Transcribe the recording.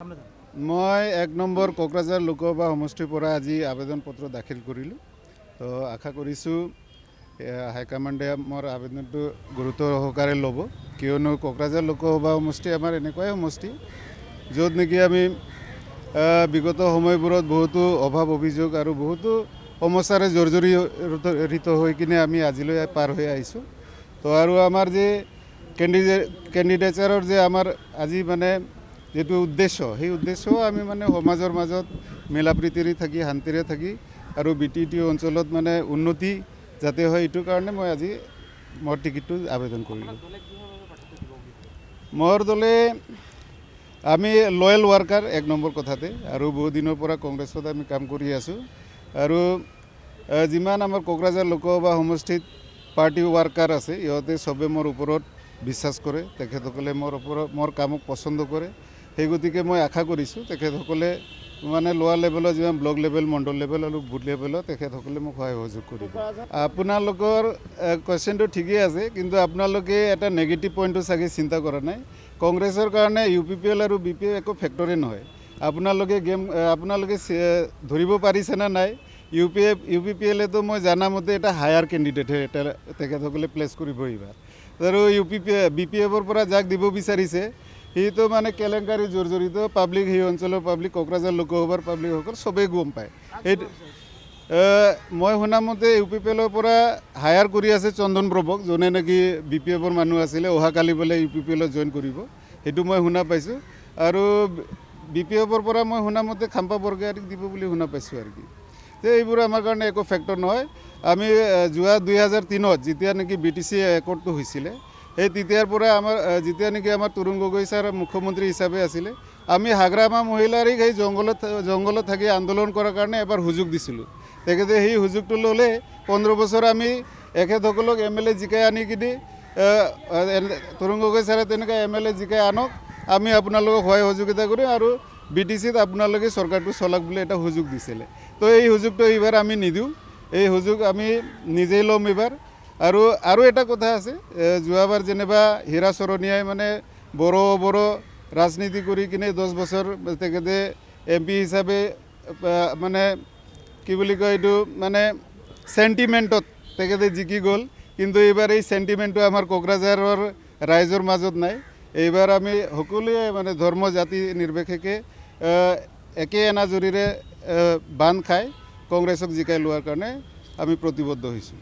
মই ১ নম্বৰ কোকৰাঝাৰ লোকসভা সমষ্টিৰ পৰা আজি আবেদন পত্ৰ দাখিল কৰিলোঁ। তো আশা কৰিছোঁ হাইকমাণ্ডে মোৰ আবেদনটো গুৰুত্ব সহকাৰে ল'ব, কিয়নো কোকৰাঝাৰ লোকসভা সমষ্টি আমাৰ এনেকুৱাই সমষ্টি য'ত নেকি আমি বিগত সময়বোৰত বহুতো অভাৱ অভিযোগ আৰু বহুতো সমস্যাৰে জৰ্জৰিত হৈ কিনে আমি আজিলৈ পাৰ হৈ আহিছোঁ। তো আৰু আমাৰ যে কেণ্ডিডেটচাৰৰ যে আমাৰ আজি মানে যেটো উদ্দেশ্য, সেই উদ্দেশ্যও আমি মানে সমাজৰ মাজত মিলা প্ৰীতিৰে থাকি শান্তিৰে থাকি আৰু BTT অঞ্চলত মানে উন্নতি যাতে হয়, এইটোৰ কাৰণে মই আজি মোৰ টিকেটটো আবেদন কৰিলোঁ। মোৰ দলে আমি লয়েল ওয়াৰ্কাৰ ১ নম্বৰ কথাতে, আৰু বহু দিনৰ পৰা কংগ্ৰেছত আমি কাম কৰি আছোঁ আৰু যিমান আমাৰ কোকৰাঝাৰ লোকসভা সমষ্টিত পাৰ্টি ওয়াৰ্কাৰ আছে ইহঁতে সবে মোৰ ওপৰত বিশ্বাস কৰে, তেখেতসকলে মোৰ কামক পচন্দ কৰে। সেই গতিকে মই আশা কৰিছোঁ তেখেতসকলে মানে লোৱাৰ লেভেলত যিমান ব্লক লেভেল, মণ্ডল লেভেল আৰু বুথ লেভেলত তেখেতসকলে মোক সহায় সহযোগ কৰিব। আপোনালোকৰ কুৱেশ্যনটো ঠিকেই আছে, কিন্তু আপোনালোকে এটা নেগেটিভ পইণ্টটো চাগে চিন্তা কৰা নাই। কংগ্ৰেছৰ কাৰণে UPPL আৰু BPF একো ফেক্টৰে নহয়। আপোনালোকে ধৰিব পাৰিছে না নাই, UPPLতো মই জানামতে এটা হায়াৰ কেণ্ডিডেটহে তেখেতসকলে প্লেচ কৰিব এইবাৰ, আৰু BPFৰ পৰা যাক দিব বিচাৰিছে সিটো মানে কেলেংকাৰী জৰ্জৰিত পাব্লিক, সেই অঞ্চলৰ পাব্লিক, কোকৰাঝাৰ লোকসভাৰ পাব্লিকসকল চবেই গম পায়। সেইটো মই শুনামতে UPPLৰ পৰা হায়াৰ কৰি আছে চন্দন ব্ৰবক, যোনে নেকি BPFৰ মানুহ আছিলে, অহাকালি বোলে UPPLত জইন কৰিব, সেইটো মই শুনা পাইছোঁ। আৰু BPFৰ পৰা মই শুনামতে খাম্পা বৰগোহাঞিক দিব বুলি শুনা পাইছোঁ আৰু কি। তো এইবোৰ আমাৰ কাৰণে একো ফেক্টৰ নহয়। আমি যোৱা 2003ত যেতিয়া নেকি BTC একৰ্ডটো হৈছিলে, সেই তেতিয়াৰ পৰা যেতিয়া নেকি আমাৰ তৰুণ গগৈ ছাৰ মুখ্যমন্ত্ৰী হিচাপে আছিলে, আমি হাগ্ৰামা মহিলাৰীক সেই জংঘলত থাকি আন্দোলন কৰাৰ কাৰণে এবাৰ সুযোগ দিছিলোঁ। তেখেতে সেই সুযোগটো ল'লে 15 বছৰ আমি এখেতসকলক MLA জিকাই আনি কিনে তৰুণ গগৈ ছাৰে তেনেকৈ MLA জিকাই আনক, আমি আপোনালোকক সহায় সহযোগিতা কৰিম আৰু BTCত আপোনালোকে চৰকাৰটো চলাওক বুলি এটা সুযোগ দিছিলে। তো এই সুযোগটো এইবাৰ আমি নিদিওঁ, এই সুযোগ আমি নিজেই ল'ম এইবাৰ। আৰু এটা কথা আছে, যোৱাবাৰ যেনিবা হীৰা চৰণীয়াই মানে বড় ৰাজনীতি কৰি কিনে 10 বছৰ তেখেতে MP হিচাপে মানে কি বুলি কয় এইটো মানে চেণ্টিমেণ্টত তেখেতে জিকি গ'ল, কিন্তু এইবাৰ এই চেণ্টিমেণ্টটো আমাৰ কোকৰাঝাৰৰ ৰাইজৰ মাজত নাই। এইবাৰ আমি সকলোৱে মানে ধৰ্ম জাতি নিৰ্বিশেষে একে এনাজৰীৰে বান্ধ খাই কংগ্ৰেছক জিকাই লোৱাৰ কাৰণে আমি প্ৰতিবদ্ধ হৈছোঁ।